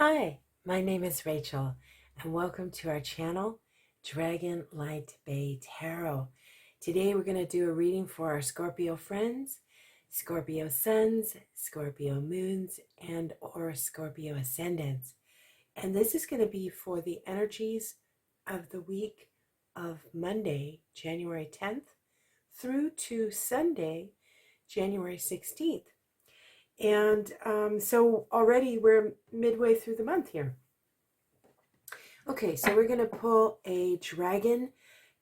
Hi, my name is Rachel, and welcome to our channel, Dragon Light Bay Tarot. Today we're going to do a reading for our Scorpio friends, Scorpio suns, Scorpio moons, and or Scorpio ascendants. And this is going to be for the energies of the week of Monday, January 10th, through to Sunday, January 16th. And so already we're midway through the month here. Okay, so we're going to pull a dragon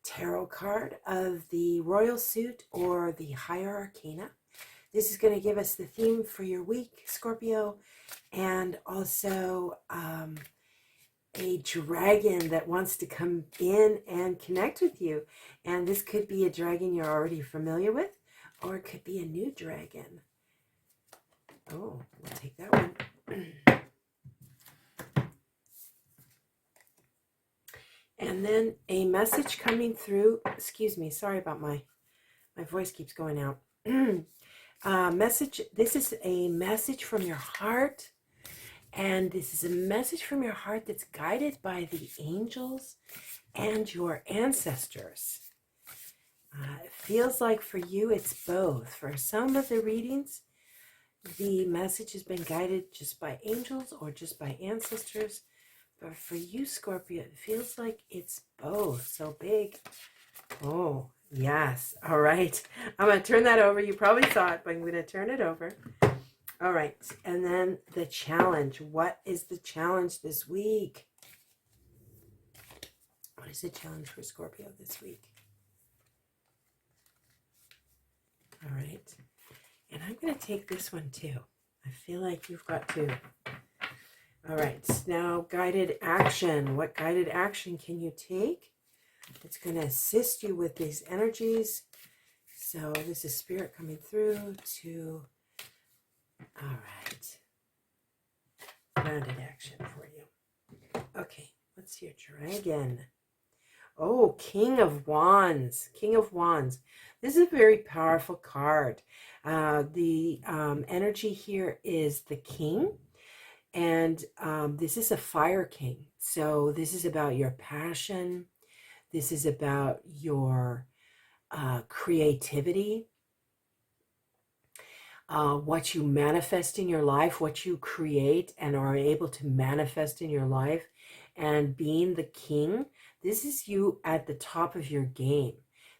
tarot card of the royal suit or the higher arcana. This is going to give us the theme for your week, Scorpio, and also a dragon that wants to come in and connect with you. And this could be a dragon you're already familiar with, or it could be a new dragon. Oh, we'll take that one. And then a message coming through. Excuse me, sorry about my voice keeps going out. Message. This is a message from your heart. And this is a message from your heart that's guided by the angels and your ancestors. It feels like for you it's both. For some of the readings, the message has been guided just by angels or just by ancestors. But for you, Scorpio, it feels like it's both. So big. Oh, yes. All right. I'm going to turn that over. You probably saw it, but I'm going to turn it over. All right. And then the challenge. What is the challenge this week? What is the challenge for Scorpio this week? All right. And I'm going to take this one too. I feel like you've got two. All right. Now, guided action. What guided action can you take? It's going to assist you with these energies. So this is spirit coming through to, all right, grounded action for you. Okay. Let's see your dragon. Oh, King of Wands. King of Wands. This is a very powerful card. The energy here is the King. And this is a fire king. So this is about your passion. This is about your creativity. What you manifest in your life, what you create and are able to manifest in your life. And being the king, this is you at the top of your game.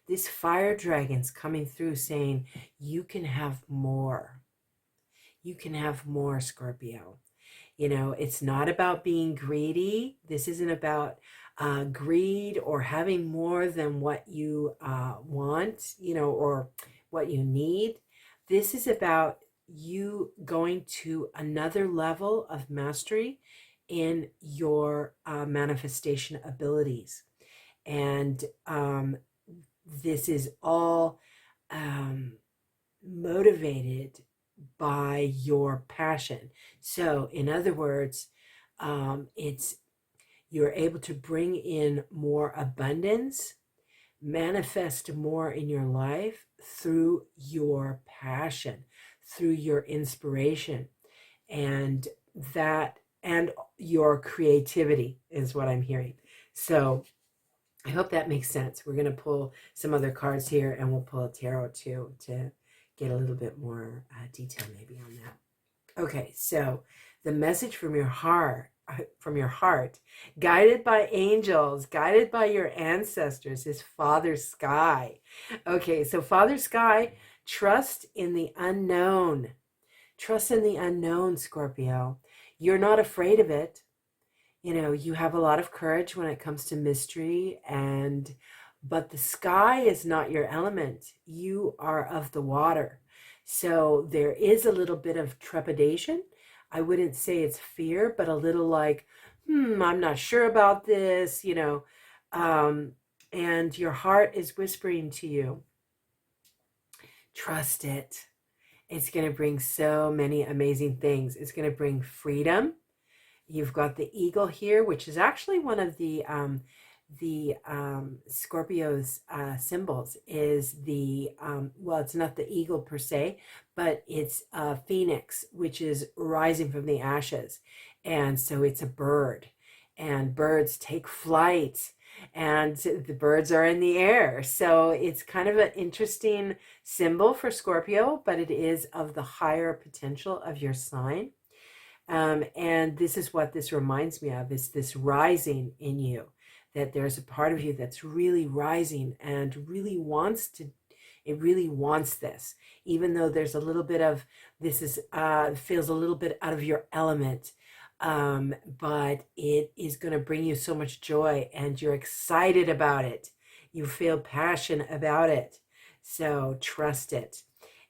This fire dragon's coming through saying, you can have more. You can have more, Scorpio. You know, it's not about being greedy. This isn't about greed or having more than what you want, you know, or what you need. This is about you going to another level of mastery in your manifestation abilities. And this is all motivated by your passion. So in other words, it's you're able to bring in more abundance, manifest more in your life through your passion, through your inspiration, and your creativity is what I'm hearing. So I hope that makes sense. We're going to pull some other cards here, and we'll pull a tarot too to get a little bit more detail maybe on that. Okay, so the message from your heart, guided by angels, guided by your ancestors, is Father Sky. Okay, so Father Sky, trust in the unknown. Trust in the unknown, Scorpio. You're not afraid of it. You know, you have a lot of courage when it comes to mystery, but the sky is not your element. You are of the water. So there is a little bit of trepidation. I wouldn't say it's fear, but a little like, I'm not sure about this, you know. And your heart is whispering to you, trust it. It's going to bring so many amazing things. It's going to bring freedom. You've got the eagle here, which is actually one of the Scorpio's symbols is the, well, it's not the eagle per se, but it's a phoenix, which is rising from the ashes. And so it's a bird, and birds take flight, and the birds are in the air. So it's kind of an interesting symbol for Scorpio, but it is of the higher potential of your sign. And this is what this reminds me of, is this rising in you, that there's a part of you that's really rising and really wants to, it really wants this, even though there's a little bit of, this is, feels a little bit out of your element. But it is going to bring you so much joy, and you're excited about it. You feel passion about it. So trust it,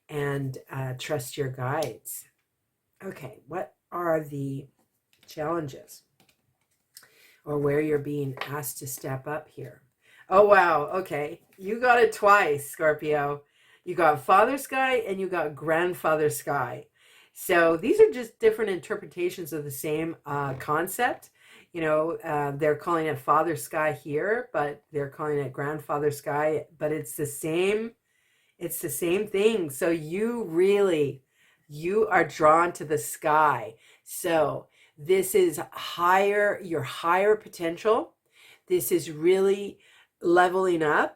and trust your guides. Okay, what are the challenges, or where you're being asked to step up here? Oh, wow. Okay. You got it twice, Scorpio. You got Father Sky and you got Grandfather Sky. So these are just different interpretations of the same concept. You know, they're calling it Father Sky here, but they're calling it Grandfather Sky, but it's the same thing. So you are drawn to the sky. So this is higher, your higher potential. This is really leveling up,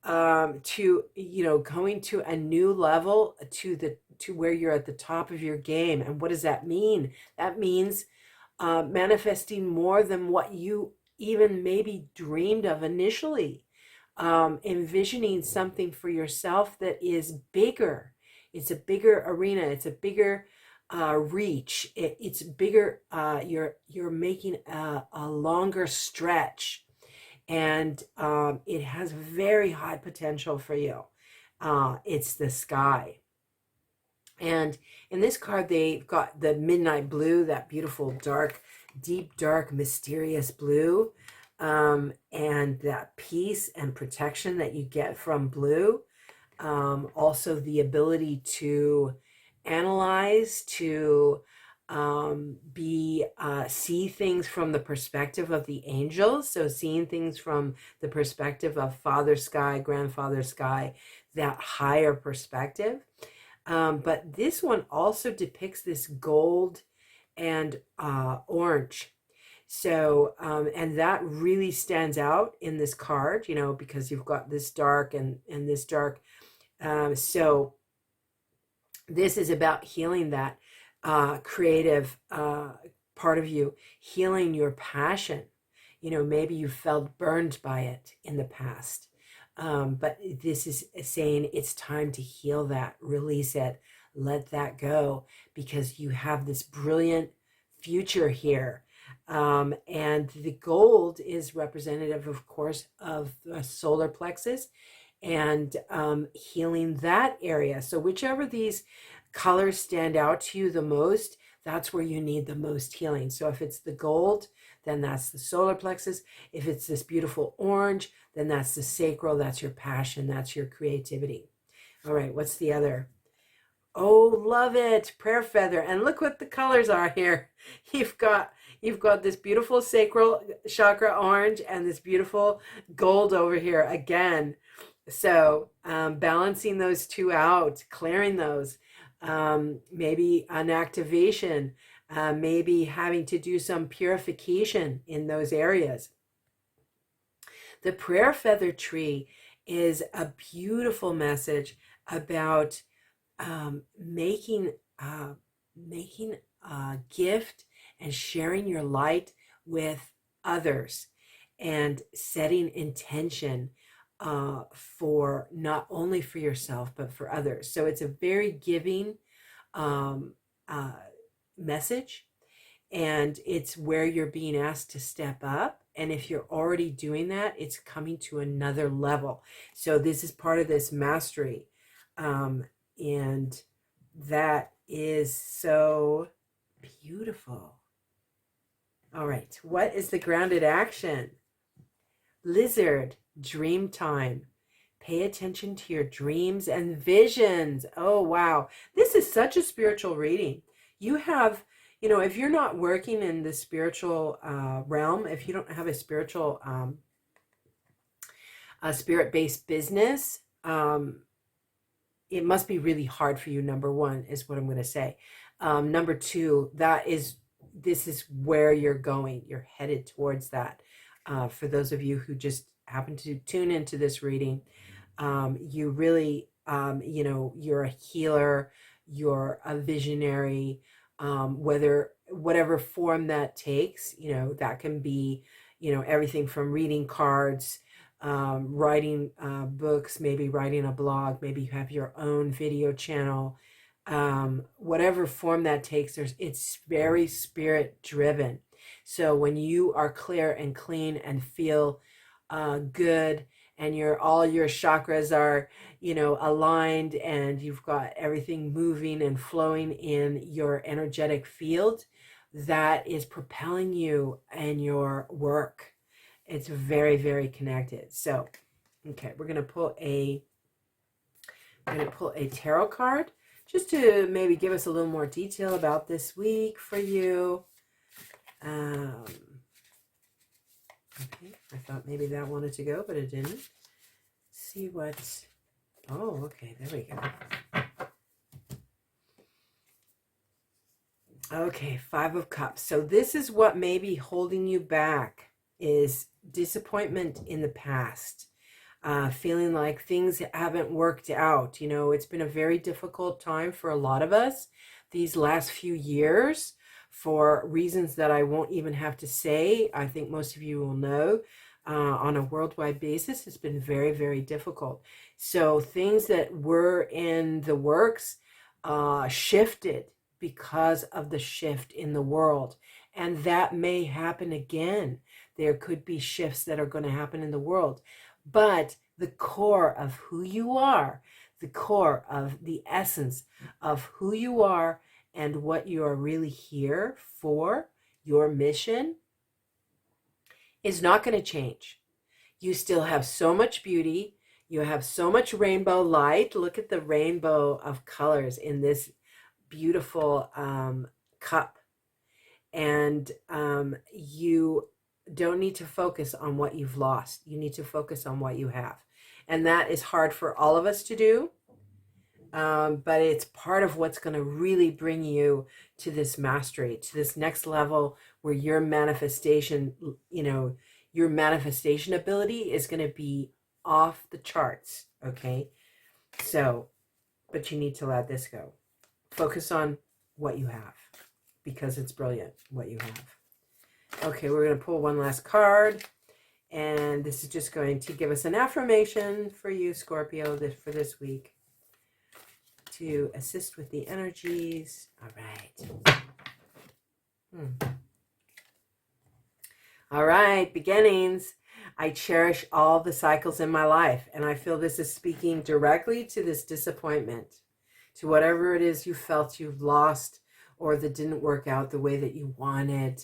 to, you know, going to a new level, to where you're at the top of your game. And what does that mean? That means manifesting more than what you even maybe dreamed of initially. Envisioning something for yourself that is bigger. It's a bigger arena. It's a bigger reach. It's bigger. You're making a longer stretch, and it has very high potential for you. It's the sky. And in this card, they've got the midnight blue, that beautiful, dark, deep, dark, mysterious blue, and that peace and protection that you get from blue. Also, the ability to analyze, to see things from the perspective of the angels. So seeing things from the perspective of Father Sky, Grandfather Sky, that higher perspective. But this one also depicts this gold and orange. So, and that really stands out in this card, you know, because you've got this dark and this dark. So this is about healing that creative part of you, healing your passion. You know, maybe you felt burned by it in the past. But this is saying it's time to heal that, release it, let that go, because you have this brilliant future here. And the gold is representative, of course, of the solar plexus, and healing that area. So whichever these colors stand out to you the most, that's where you need the most healing. So if it's the gold, then that's the solar plexus. If it's this beautiful orange, then that's the sacral, that's your passion, that's your creativity. All right, what's the other? Oh, love it, prayer feather. And look what the colors are here. You've got this beautiful sacral chakra orange and this beautiful gold over here again. So balancing those two out, clearing those, maybe an activation, maybe having to do some purification in those areas. The prayer feather tree is a beautiful message about making a gift and sharing your light with others, and setting intention for not only for yourself but for others. So it's a very giving message, and it's where you're being asked to step up. And if you're already doing that, it's coming to another level. So this is part of this mastery, and that is so beautiful. All right, what is the grounded action? Lizard, dream time. Pay attention to your dreams and visions. Oh, wow. This is such a spiritual reading. You have, you know, if you're not working in the spiritual realm, if you don't have a spiritual, spirit-based business, it must be really hard for you, number one, is what I'm going to say. Number two, that is this is where you're going. You're headed towards that. For those of you who just happen to tune into this reading, you really, you're a healer, you're a visionary, whatever form that takes, that can be, everything from reading cards, writing books, maybe writing a blog, maybe you have your own video channel, whatever form that takes, it's very spirit driven. So when you are clear and clean and feel good, and all your chakras are, aligned, and you've got everything moving and flowing in your energetic field, that is propelling you and your work. It's very, very connected. So, okay, we're gonna pull a tarot card just to maybe give us a little more detail about this week for you. Okay, I thought maybe that wanted to go, but it didn't. See what... Oh, okay, there we go. Okay, Five of Cups. So this is what may be holding you back, is disappointment in the past. Feeling like things haven't worked out. It's been a very difficult time for a lot of us these last few years, for reasons that I won't even have to say. I think most of you will know. On a worldwide basis, it's been very, very difficult. So things that were in the works shifted because of the shift in the world. And that may happen again. There could be shifts that are going to happen in the world. But the core of who you are, the core of the essence of who you are and what you are really here for, your mission, is not going to change. You still have so much beauty. You have so much rainbow light. Look at the rainbow of colors in this beautiful cup. And you don't need to focus on what you've lost. You need to focus on what you have. And that is hard for all of us to do. But it's part of what's going to really bring you to this mastery, to this next level where your manifestation, your manifestation ability is going to be off the charts. Okay. So, but you need to let this go. Focus on what you have, because it's brilliant what you have. Okay, we're going to pull one last card, and this is just going to give us an affirmation for you, Scorpio, for this week, to assist with the energies. All right. All right, beginnings. I cherish all the cycles in my life, and I feel this is speaking directly to this disappointment, to whatever it is you felt you've lost or that didn't work out the way that you wanted,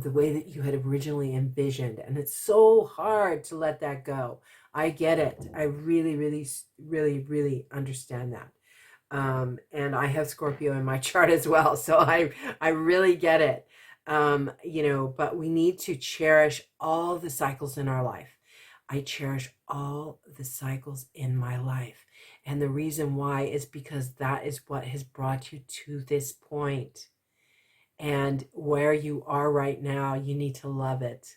the way that you had originally envisioned. And it's so hard to let that go. I get it. I really, really, really, really understand that. And I have Scorpio in my chart as well. So I really get it. But we need to cherish all the cycles in our life. I cherish all the cycles in my life. And the reason why is because that is what has brought you to this point. And where you are right now, you need to love it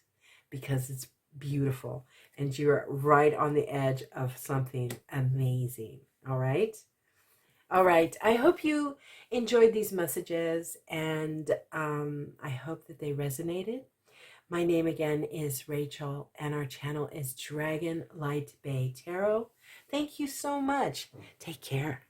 because it's beautiful. And you're right on the edge of something amazing. All right? All right. I hope you enjoyed these messages, and I hope that they resonated. My name again is Rachel, and our channel is Dragon Light Bay Tarot. Thank you so much. Take care.